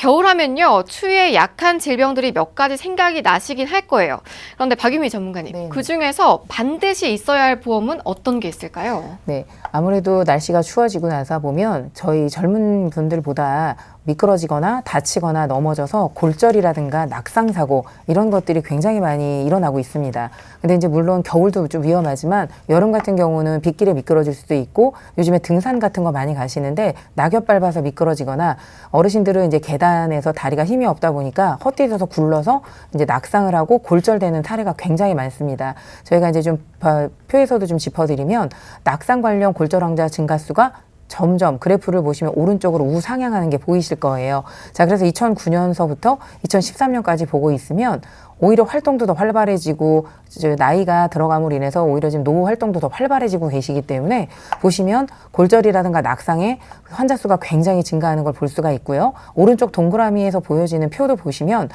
겨울하면요, 추위에 약한 질병들이 몇 가지 생각이 나시긴 할 거예요. 그런데 박유미 전문가님, 네. 그중에서 반드시 있어야 할 보험은 어떤 게 있을까요? 네, 아무래도 날씨가 추워지고 나서 보면 저희 젊은 분들보다 미끄러지거나 다치거나 넘어져서 골절이라든가 낙상사고 이런 것들이 굉장히 많이 일어나고 있습니다. 근데 이제 물론 겨울도 좀 위험하지만 여름 같은 경우는 빗길에 미끄러질 수도 있고 요즘에 등산 같은 거 많이 가시는데 낙엽 밟아서 미끄러지거나 어르신들은 이제 계단에서 다리가 힘이 없다 보니까 헛디뎌서 굴러서 이제 낙상을 하고 골절되는 사례가 굉장히 많습니다. 저희가 이제 좀 표에서도 좀 짚어드리면 낙상 관련 골절 환자 증가수가 점점 그래프를 보시면 오른쪽으로 우상향하는 게 보이실 거예요. 자, 그래서 2009년서부터 2013년까지 보고 있으면 오히려 활동도 더 활발해지고 나이가 들어감으로 인해서 오히려 지금 노후 활동도 더 활발해지고 계시기 때문에 보시면 골절이라든가 낙상의 환자 수가 굉장히 증가하는 걸 볼 수가 있고요. 오른쪽 동그라미에서 보여지는 표도 보시면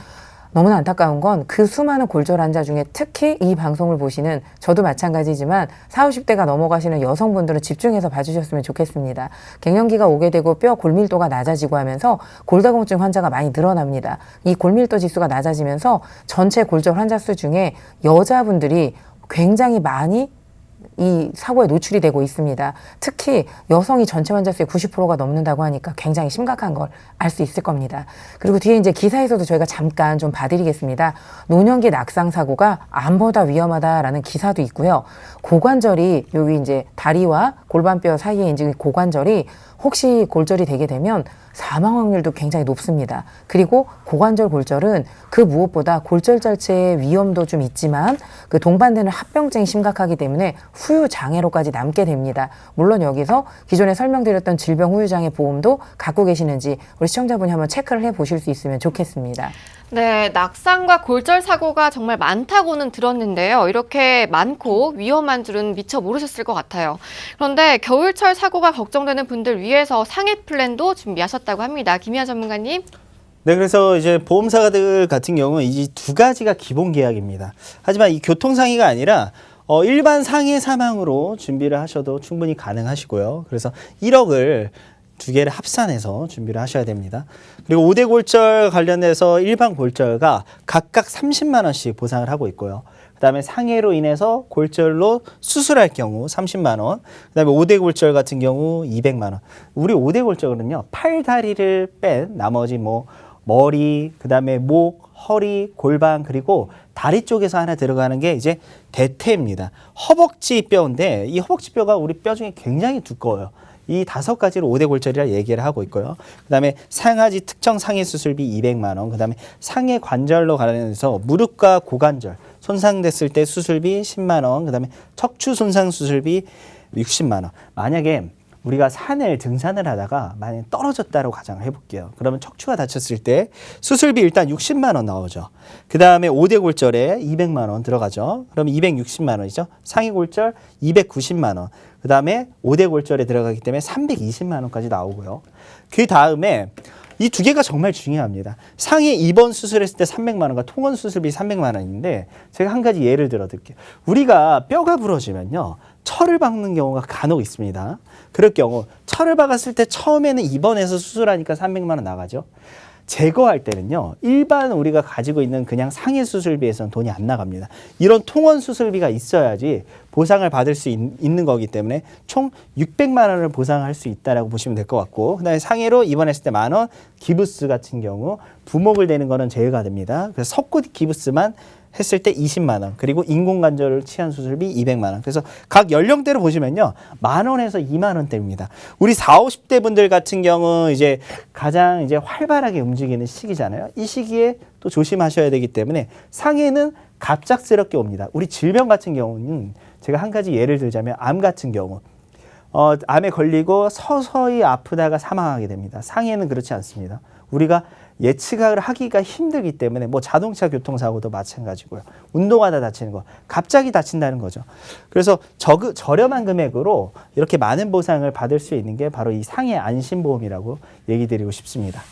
너무나 안타까운 건 그 수많은 골절 환자 중에 특히 이 방송을 보시는 저도 마찬가지지만 40, 50대가 넘어가시는 여성분들은 집중해서 봐주셨으면 좋겠습니다. 갱년기가 오게 되고 뼈 골밀도가 낮아지고 하면서 골다공증 환자가 많이 늘어납니다. 이 골밀도 지수가 낮아지면서 전체 골절 환자 수 중에 여자분들이 굉장히 많이 이 사고에 노출이 되고 있습니다. 특히 여성이 전체 환자 수의 90%가 넘는다고 하니까 굉장히 심각한 걸 알 수 있을 겁니다. 그리고 뒤에 이제 기사에서도 저희가 잠깐 좀 봐드리겠습니다. 노년기 낙상 사고가 암보다 위험하다라는 기사도 있고요. 고관절이 여기 이제 다리와 골반뼈 사이에 이제 고관절이 혹시 골절이 되게 되면 사망 확률도 굉장히 높습니다. 그리고 고관절 골절은 그 무엇보다 골절 자체의 위험도 좀 있지만 그 동반되는 합병증이 심각하기 때문에 후유 장애로까지 남게 됩니다. 물론 여기서 기존에 설명드렸던 질병 후유 장애 보험도 갖고 계시는지 우리 시청자분이 한번 체크를 해 보실 수 있으면 좋겠습니다. 네, 낙상과 골절 사고가 정말 많다고는 들었는데요. 이렇게 많고 위험한 줄은 미처 모르셨을 것 같아요. 그런데 겨울철 사고가 걱정되는 분들 위해서 상해 플랜도 준비하셨다고 합니다. 김희아 전문가님. 네, 그래서 이제 보험사들 같은 경우는 이 두 가지가 기본 계약입니다. 하지만 이 교통상해가 아니라 일반 상해 사망으로 준비를 하셔도 충분히 가능하시고요. 그래서 1억을 두 개를 합산해서 준비를 하셔야 됩니다. 그리고 5대 골절 관련해서 일반 골절가 각각 30만 원씩 보상을 하고 있고요. 그다음에 상해로 인해서 골절로 수술할 경우 30만 원, 그다음에 5대 골절 같은 경우 200만 원. 우리 5대 골절은요, 팔, 다리를 뺀 나머지 뭐 머리, 그다음에 목, 허리, 골반, 그리고 다리 쪽에서 하나 들어가는 게 이제 대퇴입니다. 허벅지 뼈인데 이 허벅지 뼈가 우리 뼈 중에 굉장히 두꺼워요. 이 5가지로 5대 골절이라 얘기를 하고 있고요. 그다음에 상하지 특정 상해 수술비 200만 원, 그다음에 상해 관절로 관련해서 무릎과 고관절 손상됐을 때 수술비 10만 원, 그다음에 척추 손상 수술비 60만 원. 만약에 우리가 등산을 하다가 만약에 떨어졌다고 가정을 해볼게요. 그러면 척추가 다쳤을 때 수술비 일단 60만 원 나오죠. 그 다음에 5대 골절에 200만 원 들어가죠. 그러면 260만 원이죠. 상해 골절 290만 원. 그 다음에 5대 골절에 들어가기 때문에 320만 원까지 나오고요. 그 다음에 이 두 개가 정말 중요합니다. 상해 입원 수술했을 때 300만 원과 통원 수술비 300만 원인데 제가 한 가지 예를 들어 드릴게요. 우리가 뼈가 부러지면요, 철을 박는 경우가 간혹 있습니다. 그럴 경우 철을 박았을 때 처음에는 입원해서 수술하니까 300만 원 나가죠. 제거할 때는요, 일반 우리가 가지고 있는 그냥 상해 수술비에서는 돈이 안 나갑니다. 이런 통원 수술비가 있어야지 보상을 받을 수 있는 거기 때문에 총 600만 원을 보상할 수 있다라고 보시면 될 것 같고, 그다음에 상해로 입원했을 때 10,000원, 기부스 같은 경우 부목을 대는 거는 제외가 됩니다. 그래서 석고 기부스만 했을 때 20만 원, 그리고 인공관절을 취한 수술비 200만 원. 그래서 각 연령대로 보시면요, 10,000원에서 2만 원대입니다. 우리 40, 50대 분들 같은 경우 이제 가장 이제 활발하게 움직이는 시기잖아요. 이 시기에 또 조심하셔야 되기 때문에 상해는 갑작스럽게 옵니다. 우리 질병 같은 경우는 제가 한 가지 예를 들자면 암 같은 경우 암에 걸리고 서서히 아프다가 사망하게 됩니다. 상해는 그렇지 않습니다. 우리가 예측을 하기가 힘들기 때문에 뭐 자동차 교통사고도 마찬가지고요. 운동하다 다치는 거, 갑자기 다친다는 거죠. 그래서 저렴한 금액으로 이렇게 많은 보상을 받을 수 있는 게 바로 이 상해 안심보험이라고 얘기 드리고 싶습니다.